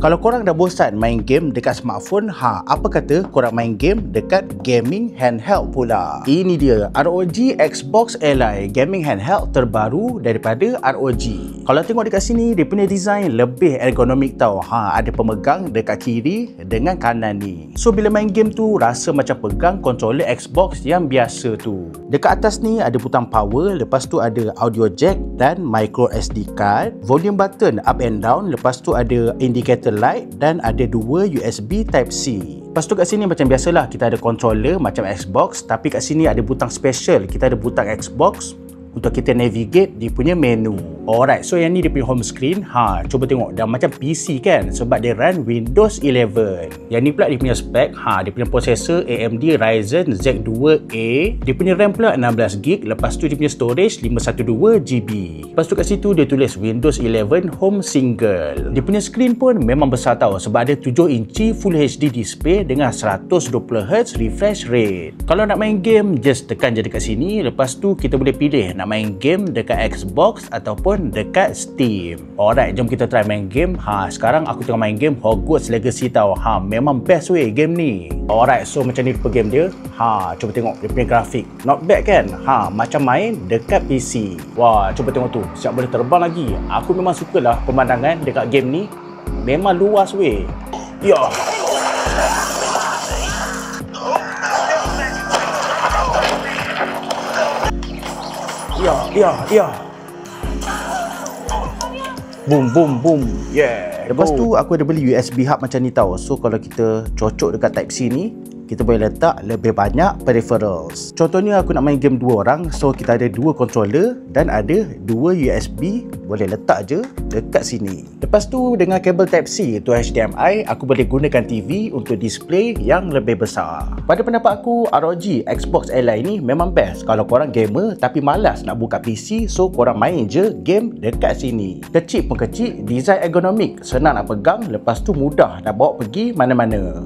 Kalau korang dah bosan main game dekat smartphone, apa kata korang main game dekat gaming handheld pula? Ini dia ROG Xbox Ally gaming handheld terbaru daripada ROG. Kalau tengok dekat sini, dia punya design lebih ergonomik tau. Ada pemegang dekat kiri dengan kanan ni. So bila main game tu rasa macam pegang controller Xbox yang biasa tu. Dekat atas ni ada butang power, lepas tu ada audio jack dan micro SD card, volume button up and down, lepas tu ada indicator light dan ada dua USB Type-C. Lepas tu kat sini macam biasalah kita ada controller macam Xbox, tapi kat sini ada butang special. Kita ada butang Xbox untuk kita navigate dia punya menu. Alright, so yang ni dia punya home screen. Cuba tengok, dah macam PC kan, sebab dia run Windows 11. Yang ni pula dia punya spek. Dia punya processor AMD Ryzen Z2A. Dia punya RAM pula 16GB. Lepas tu dia punya storage 512GB. Lepas tu kat situ dia tulis Windows 11 Home Single. Dia punya screen pun memang besar tau, sebab ada 7 inci Full HD display dengan 120Hz refresh rate. Kalau nak main game, just tekan je dekat sini. Lepas tu kita boleh pilih nak main game dekat Xbox ataupun dekat Steam. Alright, jom kita try main game. Sekarang aku tengah main game Hogwarts Legacy tau. Memang best weh game ni. Alright, so macam ni per game dia. Cuba tengok dia punya grafik. Not bad kan? Macam main dekat PC. Wah, cuba tengok tu. Siap boleh terbang lagi. Aku memang sukalah pemandangan dekat game ni. Memang luas weh. Ya. Ya. Boom, boom, boom. Yeah. Lepas tu aku ada beli USB hub macam ni tau. So kalau kita cocok dekat Type-C ni, kita boleh letak lebih banyak peripherals. Contohnya aku nak main game 2 orang, so kita ada 2 controller dan ada 2 USB, boleh letak je dekat sini. Lepas tu dengan kabel Type-C tu HDMI, aku boleh gunakan TV untuk display yang lebih besar. Pada pendapat aku, ROG Xbox Ally ni memang best kalau korang gamer tapi malas nak buka PC, so korang main je game dekat sini. Kecil pun kecil, design ergonomik, senang nak pegang, lepas tu mudah nak bawa pergi mana-mana.